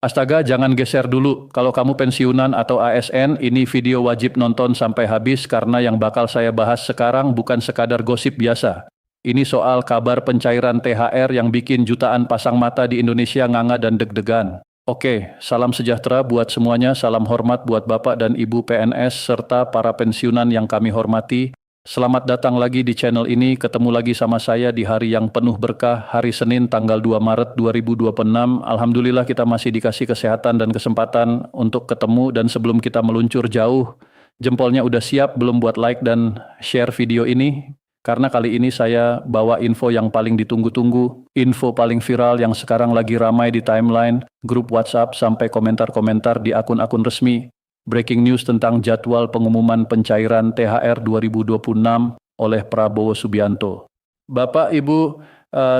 Astaga, jangan geser dulu. Kalau kamu pensiunan atau ASN, ini video wajib nonton sampai habis karena yang bakal saya bahas sekarang bukan sekadar gosip biasa. Ini soal kabar pencairan THR yang bikin jutaan pasang mata di Indonesia nganga dan deg-degan. Oke, salam sejahtera buat semuanya, salam hormat buat Bapak dan Ibu PNS serta para pensiunan yang kami hormati. Selamat datang lagi di channel ini, ketemu lagi sama saya di hari yang penuh berkah, hari Senin tanggal 2 Maret 2026. Alhamdulillah kita masih dikasih kesehatan dan kesempatan untuk ketemu, dan sebelum kita meluncur jauh, jempolnya udah siap belum buat like dan share video ini? Karena kali ini saya bawa info yang paling ditunggu-tunggu, info paling viral yang sekarang lagi ramai di timeline, grup WhatsApp sampai komentar-komentar di akun-akun resmi. Breaking news tentang jadwal pengumuman pencairan THR 2026 oleh Prabowo Subianto. Bapak, Ibu,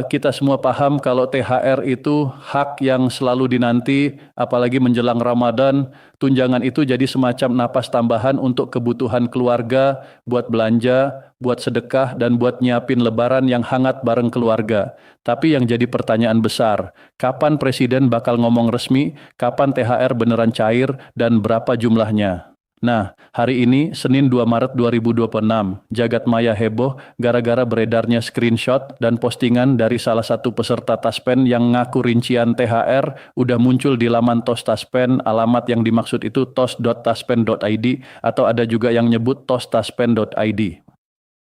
kita semua paham kalau THR itu hak yang selalu dinanti, apalagi menjelang Ramadan. Tunjangan itu jadi semacam napas tambahan untuk kebutuhan keluarga, buat belanja, buat sedekah, dan buat nyiapin lebaran yang hangat bareng keluarga. Tapi yang jadi pertanyaan besar, kapan Presiden bakal ngomong resmi, kapan THR beneran cair, dan berapa jumlahnya? Nah, hari ini, Senin 2 Maret 2026, jagat maya heboh gara-gara beredarnya screenshot dan postingan dari salah satu peserta Taspen yang ngaku rincian THR udah muncul di laman TOS Taspen, alamat yang dimaksud itu tos.taspen.id, atau ada juga yang nyebut tostaspen.id.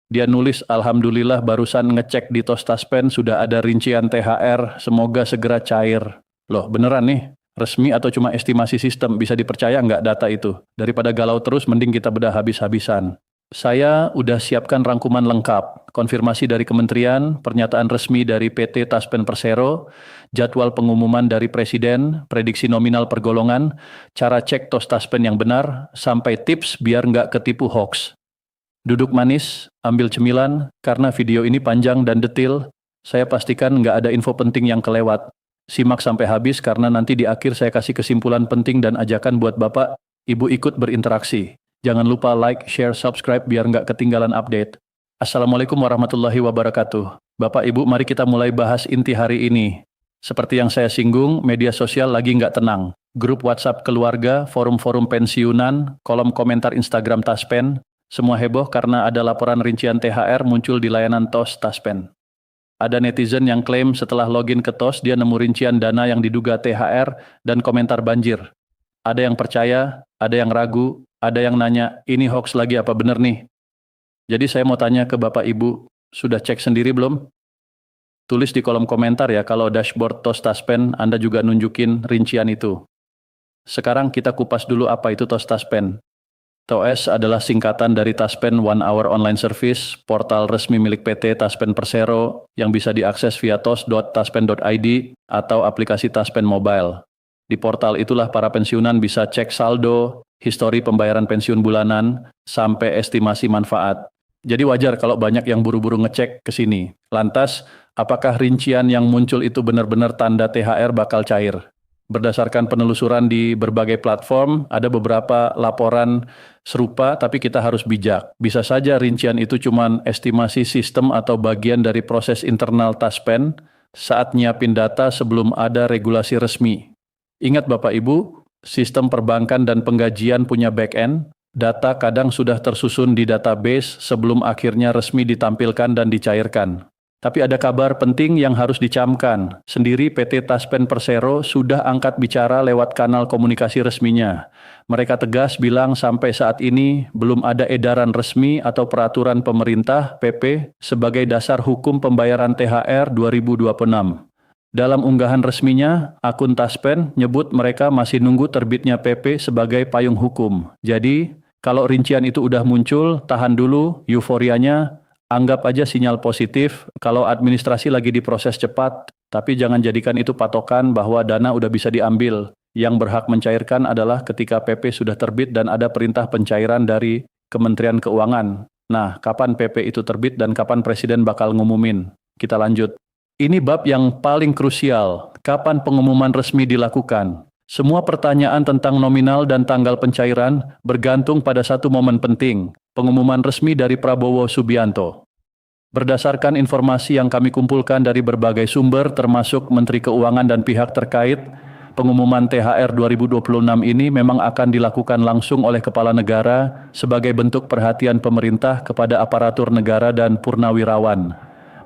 Dia nulis, Alhamdulillah barusan ngecek di TOS Taspen sudah ada rincian THR, semoga segera cair. Loh, beneran nih? Resmi atau cuma estimasi sistem? Bisa dipercaya nggak data itu? Daripada galau terus, mending kita bedah habis-habisan. Saya udah siapkan rangkuman lengkap, konfirmasi dari kementerian, pernyataan resmi dari PT Taspen Persero, jadwal pengumuman dari Presiden, prediksi nominal pergolongan, cara cek TOS Taspen yang benar, sampai tips biar nggak ketipu hoax. Duduk manis, ambil cemilan, karena video ini panjang dan detail, saya pastikan nggak ada info penting yang kelewat. Simak sampai habis karena nanti di akhir saya kasih kesimpulan penting dan ajakan buat Bapak, Ibu ikut berinteraksi. Jangan lupa like, share, subscribe biar nggak ketinggalan update. Assalamualaikum warahmatullahi wabarakatuh. Bapak Ibu, mari kita mulai bahas inti hari ini. Seperti yang saya singgung, media sosial lagi nggak tenang. Grup WhatsApp keluarga, forum-forum pensiunan, kolom komentar Instagram Taspen, semua heboh karena ada laporan rincian THR muncul di layanan TOS Taspen. Ada netizen yang klaim setelah login ke TOS dia nemu rincian dana yang diduga THR dan komentar banjir. Ada yang percaya, ada yang ragu, ada yang nanya, ini hoax lagi apa bener nih? Jadi saya mau tanya ke Bapak Ibu, sudah cek sendiri belum? Tulis di kolom komentar ya kalau dashboard TOS Taspen Anda juga nunjukin rincian itu. Sekarang kita kupas dulu apa itu TOS Taspen. TOS adalah singkatan dari Taspen One Hour Online Service, portal resmi milik PT Taspen Persero yang bisa diakses via tos.taspen.id atau aplikasi Taspen Mobile. Di portal itulah para pensiunan bisa cek saldo, histori pembayaran pensiun bulanan, sampai estimasi manfaat. Jadi wajar kalau banyak yang buru-buru ngecek ke sini. Lantas, apakah rincian yang muncul itu benar-benar tanda THR bakal cair? Berdasarkan penelusuran di berbagai platform, ada beberapa laporan serupa, tapi kita harus bijak. Bisa saja rincian itu cuma estimasi sistem atau bagian dari proses internal Taspen saat nyiapin data sebelum ada regulasi resmi. Ingat Bapak Ibu, sistem perbankan dan penggajian punya back-end, data kadang sudah tersusun di database sebelum akhirnya resmi ditampilkan dan dicairkan. Tapi ada kabar penting yang harus dicamkan. Sendiri PT Taspen Persero sudah angkat bicara lewat kanal komunikasi resminya. Mereka tegas bilang sampai saat ini belum ada edaran resmi atau peraturan pemerintah PP sebagai dasar hukum pembayaran THR 2026. Dalam unggahan resminya, akun Taspen nyebut mereka masih nunggu terbitnya PP sebagai payung hukum. Jadi, kalau rincian itu udah muncul, tahan dulu euforianya. Anggap aja sinyal positif kalau administrasi lagi diproses cepat, tapi jangan jadikan itu patokan bahwa dana udah bisa diambil. Yang berhak mencairkan adalah ketika PP sudah terbit dan ada perintah pencairan dari Kementerian Keuangan. Nah, kapan PP itu terbit dan kapan Presiden bakal ngumumin? Kita lanjut. Ini bab yang paling krusial, kapan pengumuman resmi dilakukan? Semua pertanyaan tentang nominal dan tanggal pencairan bergantung pada satu momen penting, pengumuman resmi dari Prabowo Subianto. Berdasarkan informasi yang kami kumpulkan dari berbagai sumber termasuk Menteri Keuangan dan pihak terkait, Pengumuman THR 2026 ini memang akan dilakukan langsung oleh kepala negara sebagai bentuk perhatian pemerintah kepada aparatur negara dan purnawirawan.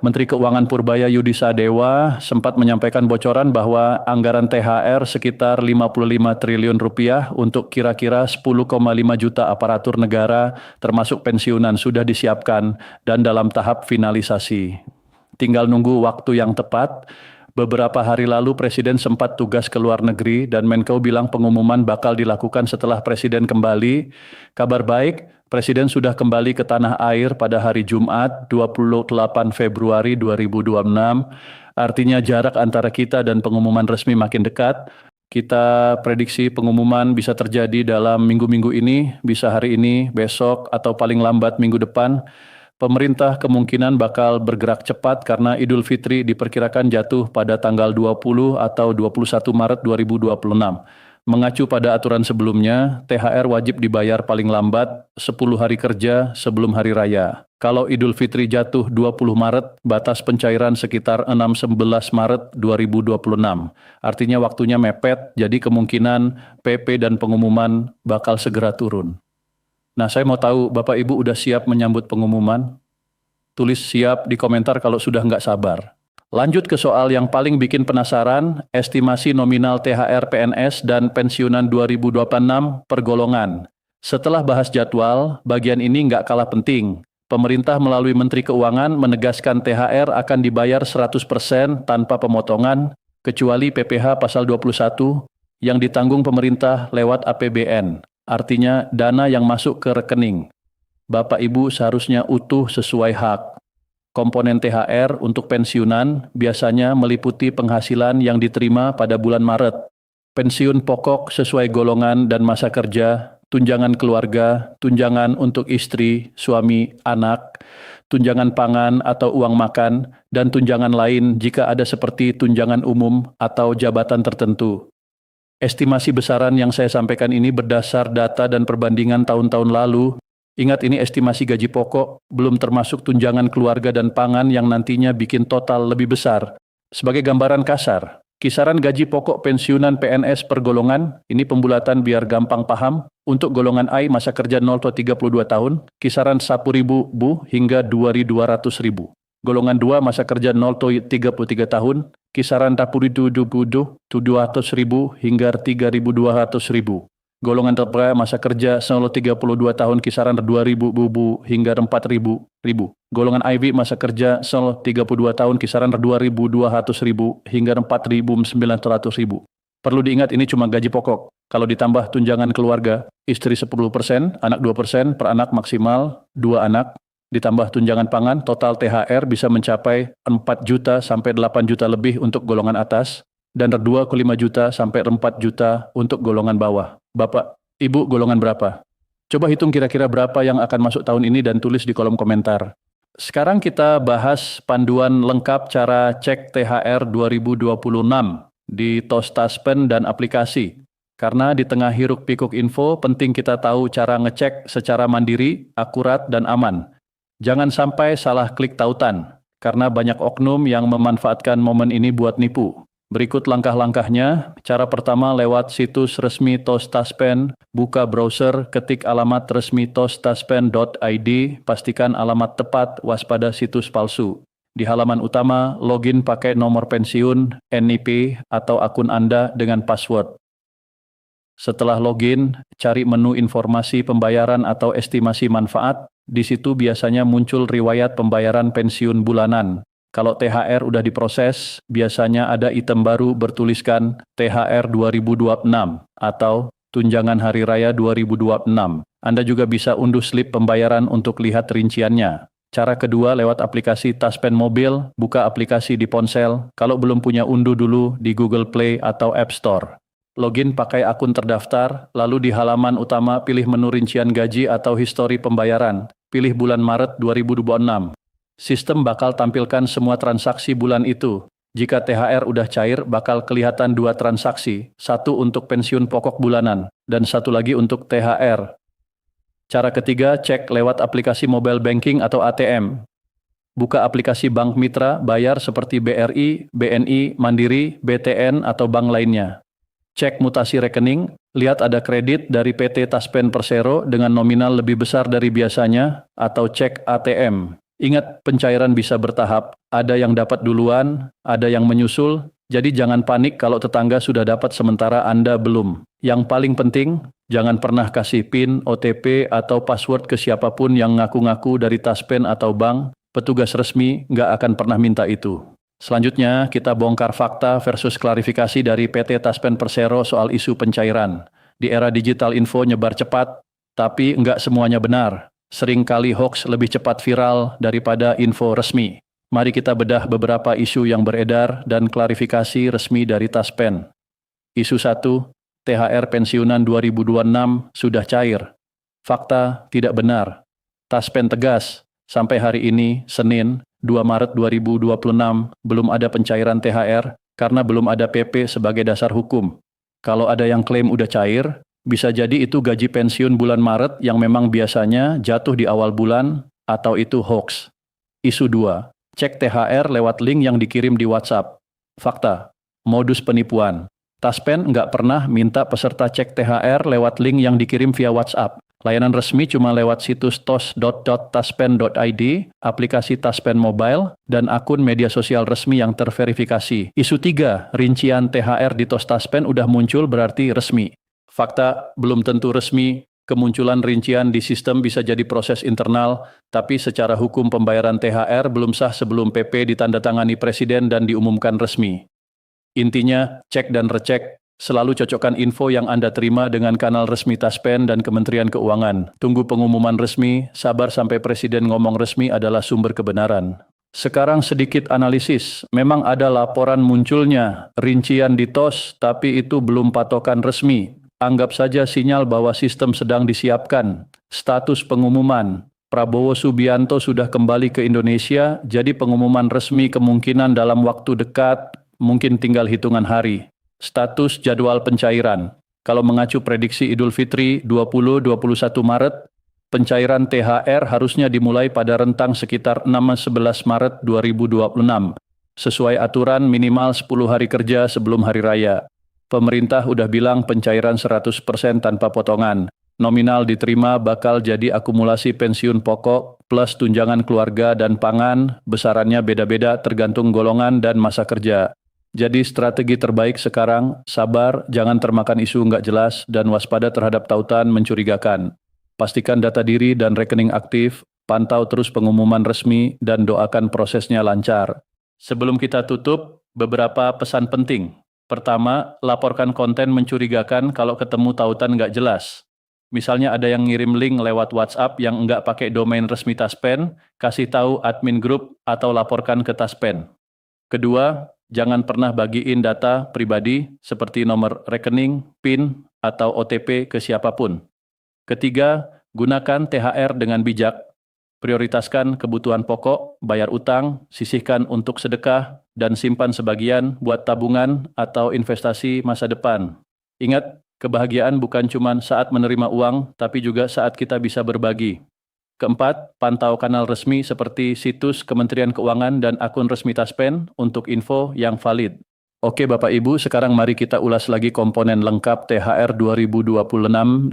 Menteri Keuangan Purbaya Yudisadewa sempat menyampaikan bocoran bahwa anggaran THR sekitar 55 triliun rupiah untuk kira-kira 10,5 juta aparatur negara termasuk pensiunan sudah disiapkan dan dalam tahap finalisasi. Tinggal nunggu waktu yang tepat. Beberapa hari lalu Presiden sempat tugas ke luar negeri dan Menko bilang pengumuman bakal dilakukan setelah Presiden kembali. Kabar baik, Presiden sudah kembali ke tanah air pada hari Jumat 28 Februari 2026. Artinya jarak antara kita dan pengumuman resmi makin dekat. Kita prediksi pengumuman bisa terjadi dalam minggu-minggu ini, bisa hari ini, besok, atau paling lambat minggu depan. Pemerintah kemungkinan bakal bergerak cepat karena Idul Fitri diperkirakan jatuh pada tanggal 20 atau 21 Maret 2026. Mengacu pada aturan sebelumnya, THR wajib dibayar paling lambat 10 hari kerja sebelum hari raya. Kalau Idul Fitri jatuh 20 Maret, batas pencairan sekitar 6-11 Maret 2026. Artinya waktunya mepet, jadi kemungkinan PP dan pengumuman bakal segera turun. Nah, saya mau tahu Bapak Ibu udah siap menyambut pengumuman? Tulis siap di komentar kalau sudah nggak sabar. Lanjut ke soal yang paling bikin penasaran, estimasi nominal THR PNS dan pensiunan 2026 per golongan. Setelah bahas jadwal, bagian ini nggak kalah penting. Pemerintah melalui Menteri Keuangan menegaskan THR akan dibayar 100% tanpa pemotongan, kecuali PPh pasal 21 yang ditanggung pemerintah lewat APBN. Artinya dana yang masuk ke rekening. Bapak Ibu seharusnya utuh sesuai hak. Komponen THR untuk pensiunan biasanya meliputi penghasilan yang diterima pada bulan Maret. Pensiun pokok sesuai golongan dan masa kerja, tunjangan keluarga, tunjangan untuk istri, suami, anak, tunjangan pangan atau uang makan, dan tunjangan lain jika ada seperti tunjangan umum atau jabatan tertentu. Estimasi besaran yang saya sampaikan ini berdasar data dan perbandingan tahun-tahun lalu. Ingat ini estimasi gaji pokok, belum termasuk tunjangan keluarga dan pangan yang nantinya bikin total lebih besar. Sebagai gambaran kasar, kisaran gaji pokok pensiunan PNS per golongan, ini pembulatan biar gampang paham, untuk golongan I masa kerja 0-32 tahun, kisaran 10.000 hingga 2.200.000. Golongan 2 masa kerja 0-33 tahun, kisaran 10.700.000 hingga 3.200.000. Golongan 3 masa kerja 0-32 tahun, kisaran 2.000 hingga 4.000. Golongan IV masa kerja 0-32 tahun, kisaran 2.200.000 hingga 4.900.000. Perlu diingat ini cuma gaji pokok. Kalau ditambah tunjangan keluarga, istri 10%, anak 2%, per anak maksimal 2 anak. Ditambah tunjangan pangan, total THR bisa mencapai 4 juta sampai 8 juta lebih untuk golongan atas, dan 2 ke 5 juta sampai 4 juta untuk golongan bawah. Bapak, Ibu golongan berapa? Coba hitung kira-kira berapa yang akan masuk tahun ini dan tulis di kolom komentar. Sekarang kita bahas panduan lengkap cara cek THR 2026 di Tostaspen dan aplikasi. Karena di tengah hiruk pikuk info, penting kita tahu cara ngecek secara mandiri, akurat, dan aman. Jangan sampai salah klik tautan, karena banyak oknum yang memanfaatkan momen ini buat nipu. Berikut langkah-langkahnya. Cara pertama lewat situs resmi Tostaspen, buka browser, ketik alamat resmi tostaspen.id, pastikan alamat tepat, waspada situs palsu. Di halaman utama, login pakai nomor pensiun, NIP, atau akun Anda dengan password. Setelah login, cari menu informasi pembayaran atau estimasi manfaat. Di situ biasanya muncul riwayat pembayaran pensiun bulanan. Kalau THR udah diproses, biasanya ada item baru bertuliskan THR 2026 atau Tunjangan Hari Raya 2026. Anda juga bisa unduh slip pembayaran untuk lihat rinciannya. Cara kedua lewat aplikasi Taspen Mobil, buka aplikasi di ponsel. Kalau belum punya, unduh dulu di Google Play atau App Store. Login pakai akun terdaftar, lalu di halaman utama pilih menu rincian gaji atau histori pembayaran. Pilih bulan Maret 2026. Sistem bakal tampilkan semua transaksi bulan itu. Jika THR udah cair, bakal kelihatan 2 transaksi, satu untuk pensiun pokok bulanan, dan satu lagi untuk THR. Cara ketiga, cek lewat aplikasi mobile banking atau ATM. Buka aplikasi bank mitra, bayar seperti BRI, BNI, Mandiri, BTN, atau bank lainnya. Cek mutasi rekening, lihat ada kredit dari PT Taspen Persero dengan nominal lebih besar dari biasanya, atau cek ATM. Ingat, pencairan bisa bertahap, ada yang dapat duluan, ada yang menyusul, jadi jangan panik kalau tetangga sudah dapat sementara Anda belum. Yang paling penting, jangan pernah kasih PIN, OTP, atau password ke siapapun yang ngaku-ngaku dari Taspen atau bank, petugas resmi nggak akan pernah minta itu. Selanjutnya, kita bongkar fakta versus klarifikasi dari PT Taspen Persero soal isu pencairan. Di era digital info nyebar cepat, tapi nggak semuanya benar. Seringkali hoax lebih cepat viral daripada info resmi. Mari kita bedah beberapa isu yang beredar dan klarifikasi resmi dari Taspen. Isu 1, THR pensiunan 2026 sudah cair. Fakta tidak benar. Taspen tegas, sampai hari ini, Senin, 2 Maret 2026, belum ada pencairan THR karena belum ada PP sebagai dasar hukum. Kalau ada yang klaim udah cair, bisa jadi itu gaji pensiun bulan Maret yang memang biasanya jatuh di awal bulan, atau itu hoax. Isu 2, cek THR lewat link yang dikirim di WhatsApp. Fakta, modus penipuan. Taspen nggak pernah minta peserta cek THR lewat link yang dikirim via WhatsApp. Layanan resmi cuma lewat situs tos.taspen.id, aplikasi Taspen Mobile, dan akun media sosial resmi yang terverifikasi. Isu 3, rincian THR di tos Taspen udah muncul berarti resmi. Fakta, belum tentu resmi. Kemunculan rincian di sistem bisa jadi proses internal, tapi secara hukum pembayaran THR belum sah sebelum PP ditandatangani Presiden dan diumumkan resmi. Intinya, cek dan recek. Selalu cocokkan info yang Anda terima dengan kanal resmi Taspen dan Kementerian Keuangan. Tunggu pengumuman resmi, sabar sampai Presiden ngomong resmi adalah sumber kebenaran. Sekarang sedikit analisis. Memang ada laporan munculnya rincian di TOS, tapi itu belum patokan resmi. Anggap saja sinyal bahwa sistem sedang disiapkan. Status pengumuman. Prabowo Subianto sudah kembali ke Indonesia, jadi pengumuman resmi kemungkinan dalam waktu dekat, mungkin tinggal hitungan hari. Status jadwal pencairan. Kalau mengacu prediksi Idul Fitri 20-21 Maret, pencairan THR harusnya dimulai pada rentang sekitar 6-11 Maret 2026. Sesuai aturan minimal 10 hari kerja sebelum hari raya. Pemerintah udah bilang pencairan 100% tanpa potongan. Nominal diterima bakal jadi akumulasi pensiun pokok plus tunjangan keluarga dan pangan, besarannya beda-beda tergantung golongan dan masa kerja. Jadi strategi terbaik sekarang, sabar, jangan termakan isu nggak jelas, dan waspada terhadap tautan mencurigakan. Pastikan data diri dan rekening aktif, pantau terus pengumuman resmi, dan doakan prosesnya lancar. Sebelum kita tutup, beberapa pesan penting. Pertama, laporkan konten mencurigakan kalau ketemu tautan nggak jelas. Misalnya ada yang ngirim link lewat WhatsApp yang nggak pakai domain resmi Taspen, kasih tahu admin grup atau laporkan ke Taspen. Kedua, jangan pernah bagiin data pribadi seperti nomor rekening, PIN, atau OTP ke siapapun. Ketiga, gunakan THR dengan bijak. Prioritaskan kebutuhan pokok, bayar utang, sisihkan untuk sedekah, dan simpan sebagian buat tabungan atau investasi masa depan. Ingat, kebahagiaan bukan cuma saat menerima uang, tapi juga saat kita bisa berbagi. Keempat, pantau kanal resmi seperti situs Kementerian Keuangan dan akun resmi Taspen untuk info yang valid. Oke Bapak Ibu, sekarang mari kita ulas lagi komponen lengkap THR 2026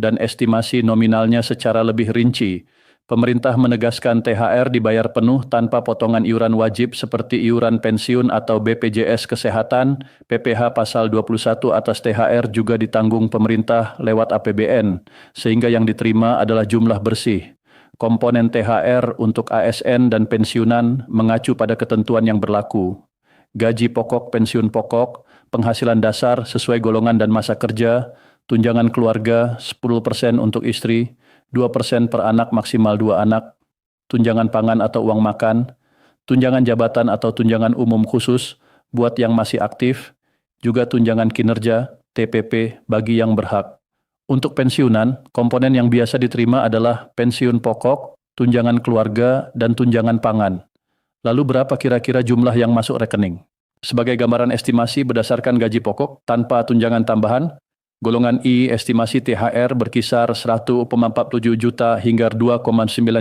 dan estimasi nominalnya secara lebih rinci. Pemerintah menegaskan THR dibayar penuh tanpa potongan iuran wajib seperti iuran pensiun atau BPJS Kesehatan, PPh Pasal 21 atas THR juga ditanggung pemerintah lewat APBN, sehingga yang diterima adalah jumlah bersih. Komponen THR untuk ASN dan pensiunan mengacu pada ketentuan yang berlaku. Gaji pokok pensiun pokok, penghasilan dasar sesuai golongan dan masa kerja, tunjangan keluarga 10% untuk istri, 2% per anak maksimal 2 anak, tunjangan pangan atau uang makan, tunjangan jabatan atau tunjangan umum khusus buat yang masih aktif, juga tunjangan kinerja, TPP bagi yang berhak. Untuk pensiunan, komponen yang biasa diterima adalah pensiun pokok, tunjangan keluarga, dan tunjangan pangan. Lalu berapa kira-kira jumlah yang masuk rekening? Sebagai gambaran estimasi berdasarkan gaji pokok tanpa tunjangan tambahan, golongan I estimasi THR berkisar 1,47 juta hingga 2,9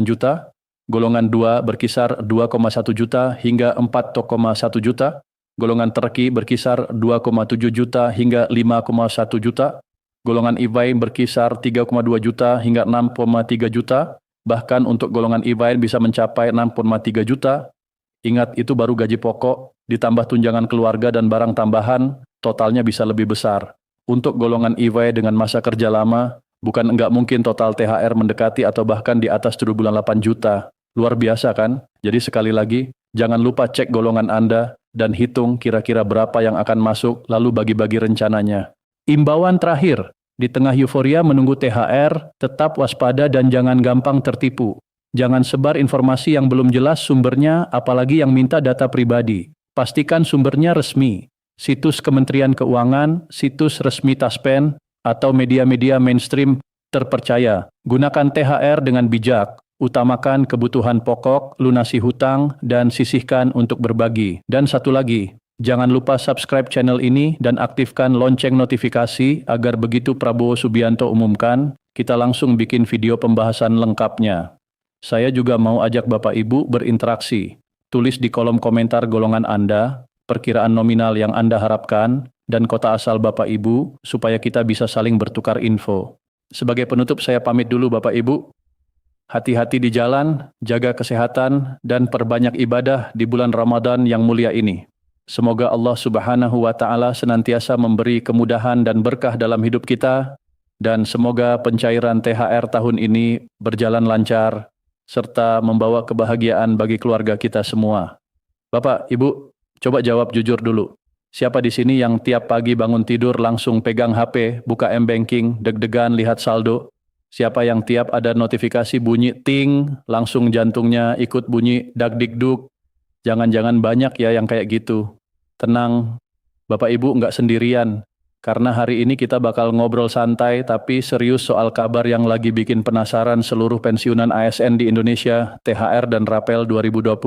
juta, golongan 2 berkisar 2,1 juta hingga 4,1 juta, Golongan terki berkisar 2,7 juta hingga 5,1 juta. Golongan EY berkisar 3,2 juta hingga 6,3 juta. Bahkan untuk golongan EY bisa mencapai 6,3 juta. Ingat, itu baru gaji pokok, ditambah tunjangan keluarga dan barang tambahan, totalnya bisa lebih besar. Untuk golongan EY dengan masa kerja lama, bukan enggak mungkin total THR mendekati atau bahkan di atas 7 bulan 8 juta. Luar biasa kan? Jadi sekali lagi, jangan lupa cek golongan Anda dan hitung kira-kira berapa yang akan masuk, lalu bagi-bagi rencananya. Imbauan terakhir, di tengah euforia menunggu THR, tetap waspada dan jangan gampang tertipu. Jangan sebar informasi yang belum jelas sumbernya, apalagi yang minta data pribadi. Pastikan sumbernya resmi, situs Kementerian Keuangan, situs resmi Taspen, atau media-media mainstream terpercaya. Gunakan THR dengan bijak, utamakan kebutuhan pokok, lunasi hutang, dan sisihkan untuk berbagi. Dan satu lagi, jangan lupa subscribe channel ini dan aktifkan lonceng notifikasi agar begitu Prabowo Subianto umumkan, kita langsung bikin video pembahasan lengkapnya. Saya juga mau ajak Bapak Ibu berinteraksi. Tulis di kolom komentar golongan Anda, perkiraan nominal yang Anda harapkan, dan kota asal Bapak Ibu, supaya kita bisa saling bertukar info. Sebagai penutup saya pamit dulu Bapak Ibu. Hati-hati di jalan, jaga kesehatan, dan perbanyak ibadah di bulan Ramadan yang mulia ini. Semoga Allah Subhanahu wa Ta'ala senantiasa memberi kemudahan dan berkah dalam hidup kita, dan semoga pencairan THR tahun ini berjalan lancar, serta membawa kebahagiaan bagi keluarga kita semua. Bapak, Ibu, coba jawab jujur dulu. Siapa di sini yang tiap pagi bangun tidur langsung pegang HP, buka M-Banking, deg-degan lihat saldo? Siapa yang tiap ada notifikasi bunyi ting, langsung jantungnya ikut bunyi dak-dik-duk? Jangan-jangan banyak ya yang kayak gitu. Tenang, Bapak Ibu nggak sendirian. Karena hari ini kita bakal ngobrol santai tapi serius soal kabar yang lagi bikin penasaran seluruh pensiunan ASN di Indonesia, THR dan Rapel 2026.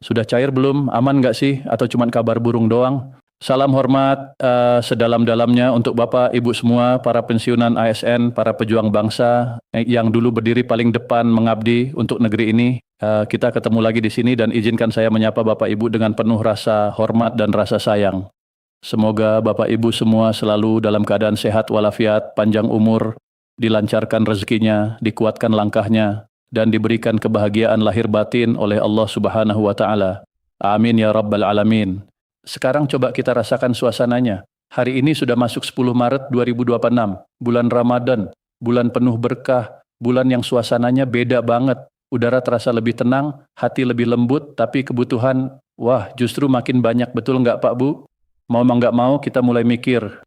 Sudah cair belum? Aman nggak sih? Atau cuma kabar burung doang? Salam hormat sedalam-dalamnya untuk Bapak, Ibu semua, para pensiunan ASN, para pejuang bangsa yang dulu berdiri paling depan mengabdi untuk negeri ini. Kita ketemu lagi di sini dan izinkan saya menyapa Bapak Ibu dengan penuh rasa hormat dan rasa sayang. Semoga Bapak Ibu semua selalu dalam keadaan sehat walafiat, panjang umur, dilancarkan rezekinya, dikuatkan langkahnya, dan diberikan kebahagiaan lahir batin oleh Allah Subhanahu wa Ta'ala. Amin ya Rabbal Alamin. Sekarang coba kita rasakan suasananya. Hari ini sudah masuk 10 Maret 2026, bulan Ramadan, bulan penuh berkah, bulan yang suasananya beda banget. Udara terasa lebih tenang, hati lebih lembut, tapi kebutuhan, wah justru makin banyak, betul nggak Pak Bu? Mau nggak mau kita mulai mikir,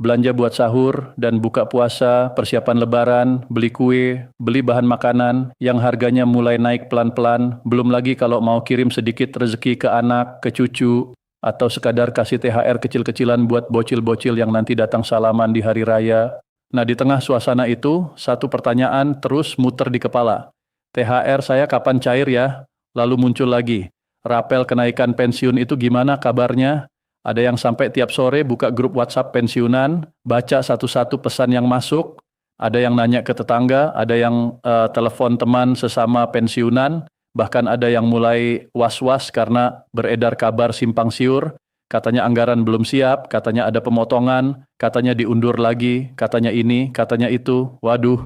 belanja buat sahur dan buka puasa, persiapan lebaran, beli kue, beli bahan makanan yang harganya mulai naik pelan-pelan, belum lagi kalau mau kirim sedikit rezeki ke anak, ke cucu, atau sekadar kasih THR kecil-kecilan buat bocil-bocil yang nanti datang salaman di hari raya. Nah di tengah suasana itu, satu pertanyaan terus muter di kepala. THR saya kapan cair ya? Lalu muncul lagi, Rapel kenaikan pensiun itu gimana kabarnya? Ada yang sampai tiap sore buka grup WhatsApp pensiunan, baca satu-satu pesan yang masuk, ada yang nanya ke tetangga, ada yang telepon teman sesama pensiunan, bahkan ada yang mulai was-was karena beredar kabar simpang siur, katanya anggaran belum siap, katanya ada pemotongan, katanya diundur lagi, katanya ini, katanya itu. Waduh,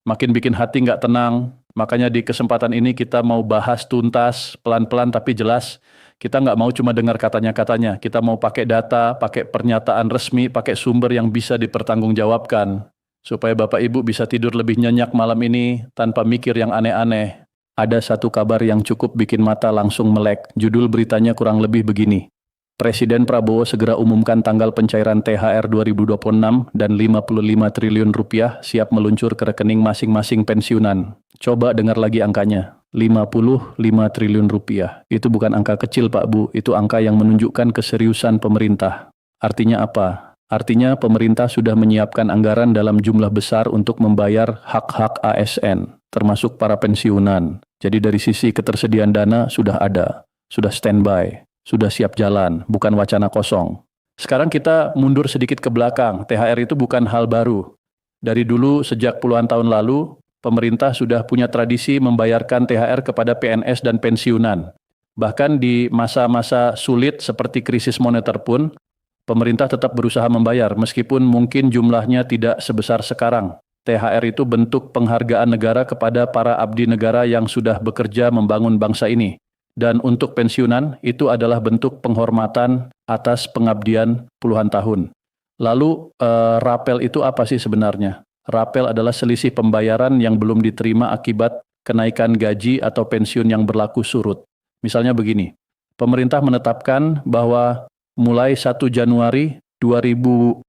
makin bikin hati nggak tenang. Makanya di kesempatan ini kita mau bahas tuntas, pelan-pelan tapi jelas. Kita nggak mau cuma dengar katanya-katanya, kita mau pakai data, pakai pernyataan resmi, pakai sumber yang bisa dipertanggungjawabkan. Supaya Bapak Ibu bisa tidur lebih nyenyak malam ini tanpa mikir yang aneh-aneh. Ada satu kabar yang cukup bikin mata langsung melek. Judul beritanya kurang lebih begini. Presiden Prabowo segera umumkan tanggal pencairan THR 2026 dan 55 triliun rupiah siap meluncur ke rekening masing-masing pensiunan. Coba dengar lagi angkanya. 55 triliun rupiah. Itu bukan angka kecil Pak Bu, itu angka yang menunjukkan keseriusan pemerintah. Artinya apa? Artinya pemerintah sudah menyiapkan anggaran dalam jumlah besar untuk membayar hak-hak ASN, termasuk para pensiunan. Jadi dari sisi ketersediaan dana sudah ada, sudah standby, sudah siap jalan, bukan wacana kosong. Sekarang kita mundur sedikit ke belakang, THR itu bukan hal baru. Dari dulu sejak puluhan tahun lalu, pemerintah sudah punya tradisi membayarkan THR kepada PNS dan pensiunan. Bahkan di masa-masa sulit seperti krisis moneter pun, pemerintah tetap berusaha membayar meskipun mungkin jumlahnya tidak sebesar sekarang. THR itu bentuk penghargaan negara kepada para abdi negara yang sudah bekerja membangun bangsa ini. Dan untuk pensiunan, itu adalah bentuk penghormatan atas pengabdian puluhan tahun. Lalu, rapel itu apa sih sebenarnya? Rapel adalah selisih pembayaran yang belum diterima akibat kenaikan gaji atau pensiun yang berlaku surut. Misalnya begini, pemerintah menetapkan bahwa mulai 1 Januari 2006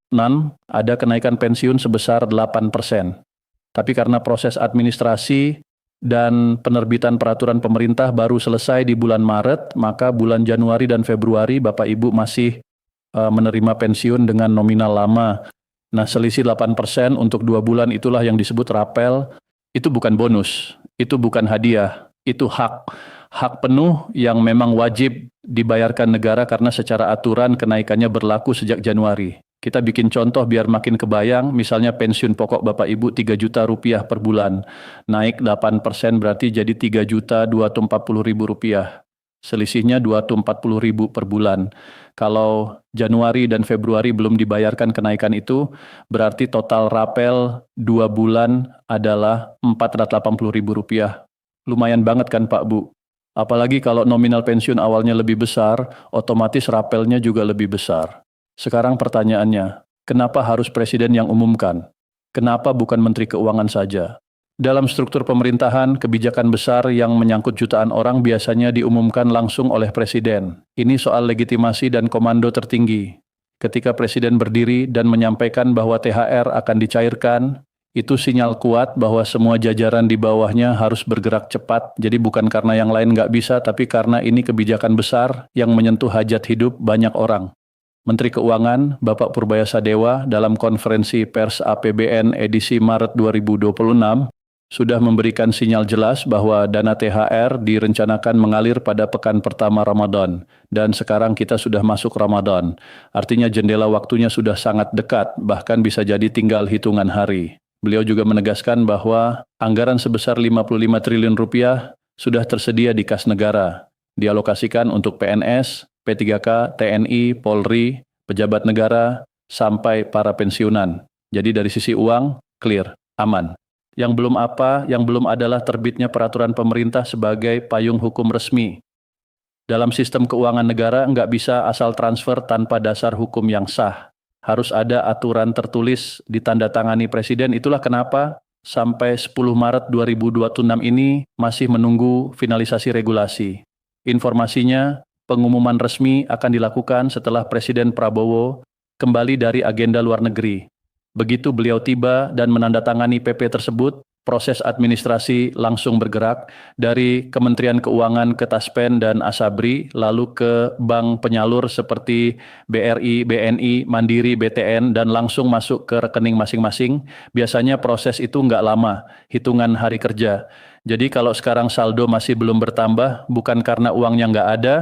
ada kenaikan pensiun sebesar 8%. Tapi karena proses administrasi dan penerbitan peraturan pemerintah baru selesai di bulan Maret, maka bulan Januari dan Februari Bapak Ibu masih menerima pensiun dengan nominal lama. Nah, selisih 8% untuk 2 bulan itulah yang disebut rapel. Itu bukan bonus, itu bukan hadiah, itu hak. Hak penuh yang memang wajib dibayarkan negara karena secara aturan kenaikannya berlaku sejak Januari. Kita bikin contoh biar makin kebayang, misalnya pensiun pokok Bapak Ibu 3 juta rupiah per bulan. Naik 8% berarti jadi 3.240.000 rupiah. Selisihnya 240.000 per bulan. Kalau Januari dan Februari belum dibayarkan kenaikan itu, berarti total rapel 2 bulan adalah 480.000 rupiah. Lumayan banget kan Pak Bu? Apalagi kalau nominal pensiun awalnya lebih besar, otomatis rapelnya juga lebih besar. Sekarang pertanyaannya, kenapa harus presiden yang umumkan? Kenapa bukan Menteri Keuangan saja? Dalam struktur pemerintahan, kebijakan besar yang menyangkut jutaan orang biasanya diumumkan langsung oleh presiden. Ini soal legitimasi dan komando tertinggi. Ketika presiden berdiri dan menyampaikan bahwa THR akan dicairkan, itu sinyal kuat bahwa semua jajaran di bawahnya harus bergerak cepat. Jadi bukan karena yang lain nggak bisa, tapi karena ini kebijakan besar yang menyentuh hajat hidup banyak orang. Menteri Keuangan, Bapak Purbaya Sadewa, dalam konferensi pers APBN edisi Maret 2026, sudah memberikan sinyal jelas bahwa dana THR direncanakan mengalir pada pekan pertama Ramadan. Dan sekarang kita sudah masuk Ramadan. Artinya jendela waktunya sudah sangat dekat, bahkan bisa jadi tinggal hitungan hari. Beliau juga menegaskan bahwa anggaran sebesar 55 triliun rupiah sudah tersedia di kas negara, dialokasikan untuk PNS, P3K, TNI, Polri, pejabat negara, sampai para pensiunan. Jadi dari sisi uang, clear, aman. Yang belum adalah terbitnya peraturan pemerintah sebagai payung hukum resmi. Dalam sistem keuangan negara nggak bisa asal transfer tanpa dasar hukum yang sah. Harus ada aturan tertulis ditandatangani presiden. Itulah kenapa sampai 10 Maret 2026 ini masih menunggu finalisasi regulasi. Informasinya, pengumuman resmi akan dilakukan setelah Presiden Prabowo kembali dari agenda luar negeri. Begitu beliau tiba dan menandatangani PP tersebut, proses administrasi langsung bergerak dari Kementerian Keuangan ke Taspen dan Asabri, lalu ke bank penyalur seperti BRI, BNI, Mandiri, BTN, dan langsung masuk ke rekening masing-masing. Biasanya proses itu nggak lama, hitungan hari kerja. Jadi kalau sekarang saldo masih belum bertambah, bukan karena uangnya nggak ada,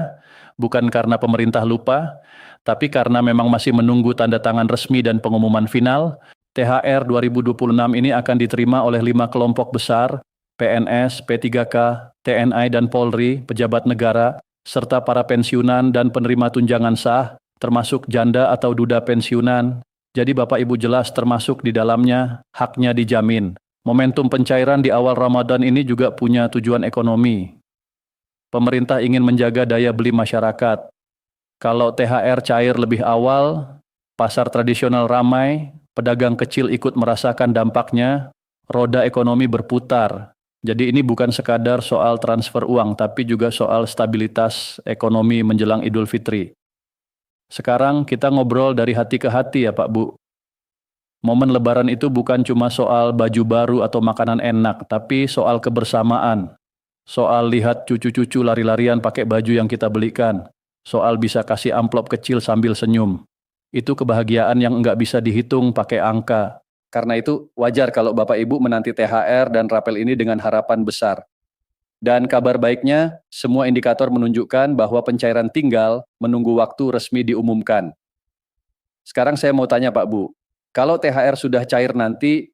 bukan karena pemerintah lupa, tapi karena memang masih menunggu tanda tangan resmi dan pengumuman final. THR 2026 ini akan diterima oleh 5 kelompok besar, PNS, P3K, TNI dan Polri, pejabat negara, serta para pensiunan dan penerima tunjangan sah, termasuk janda atau duda pensiunan. Jadi Bapak Ibu jelas termasuk di dalamnya, haknya dijamin. Momentum pencairan di awal Ramadan ini juga punya tujuan ekonomi. Pemerintah ingin menjaga daya beli masyarakat. Kalau THR cair lebih awal, pasar tradisional ramai, pedagang kecil ikut merasakan dampaknya, roda ekonomi berputar. Jadi ini bukan sekadar soal transfer uang, tapi juga soal stabilitas ekonomi menjelang Idul Fitri. Sekarang kita ngobrol dari hati ke hati ya Pak Bu. Momen Lebaran itu bukan cuma soal baju baru atau makanan enak, tapi soal kebersamaan. Soal lihat cucu-cucu lari-larian pakai baju yang kita belikan. Soal bisa kasih amplop kecil sambil senyum. Itu kebahagiaan yang nggak bisa dihitung pakai angka. Karena itu wajar kalau Bapak Ibu menanti THR dan rapel ini dengan harapan besar. Dan kabar baiknya, semua indikator menunjukkan bahwa pencairan tinggal menunggu waktu resmi diumumkan. Sekarang saya mau tanya Pak Bu, kalau THR sudah cair nanti,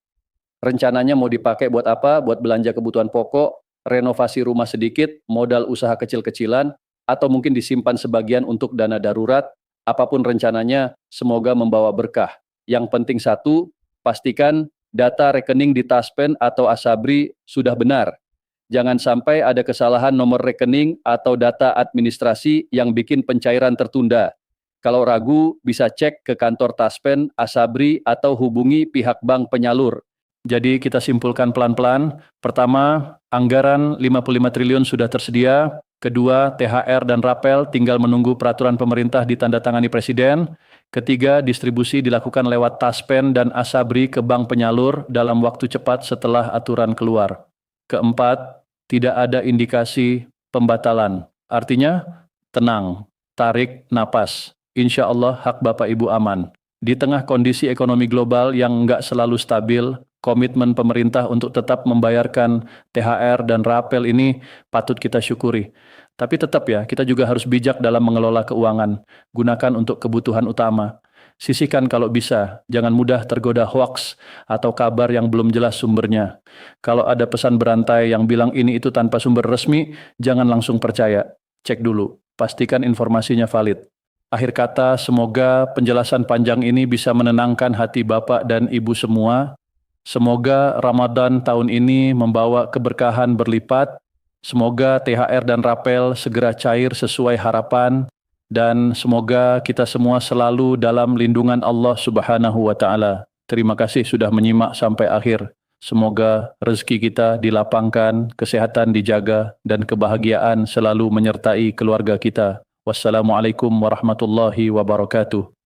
rencananya mau dipakai buat apa? Buat belanja kebutuhan pokok, renovasi rumah sedikit, modal usaha kecil-kecilan, atau mungkin disimpan sebagian untuk dana darurat. Apapun rencananya, semoga membawa berkah. Yang penting satu, pastikan data rekening di Taspen atau Asabri sudah benar. Jangan sampai ada kesalahan nomor rekening atau data administrasi yang bikin pencairan tertunda. Kalau ragu, bisa cek ke kantor Taspen, Asabri, atau hubungi pihak bank penyalur. Jadi kita simpulkan pelan-pelan. Pertama, anggaran 55 triliun sudah tersedia. Kedua, THR dan Rapel tinggal menunggu peraturan pemerintah ditandatangani Presiden. Ketiga, distribusi dilakukan lewat Taspen dan Asabri ke bank penyalur dalam waktu cepat setelah aturan keluar. Keempat, tidak ada indikasi pembatalan. Artinya, tenang, tarik napas. Insya Allah hak Bapak Ibu aman. Di tengah kondisi ekonomi global yang nggak selalu stabil, komitmen pemerintah untuk tetap membayarkan THR dan Rapel ini patut kita syukuri. Tapi tetap ya, kita juga harus bijak dalam mengelola keuangan. Gunakan untuk kebutuhan utama. Sisihkan kalau bisa, jangan mudah tergoda hoaks atau kabar yang belum jelas sumbernya. Kalau ada pesan berantai yang bilang ini itu tanpa sumber resmi, jangan langsung percaya. Cek dulu, pastikan informasinya valid. Akhir kata, semoga penjelasan panjang ini bisa menenangkan hati Bapak dan Ibu semua. Semoga Ramadan tahun ini membawa keberkahan berlipat. Semoga THR dan Rapel segera cair sesuai harapan. Dan semoga kita semua selalu dalam lindungan Allah Subhanahu wa Ta'ala. Terima kasih sudah menyimak sampai akhir. Semoga rezeki kita dilapangkan, kesehatan dijaga, dan kebahagiaan selalu menyertai keluarga kita. Wassalamualaikum warahmatullahi wabarakatuh.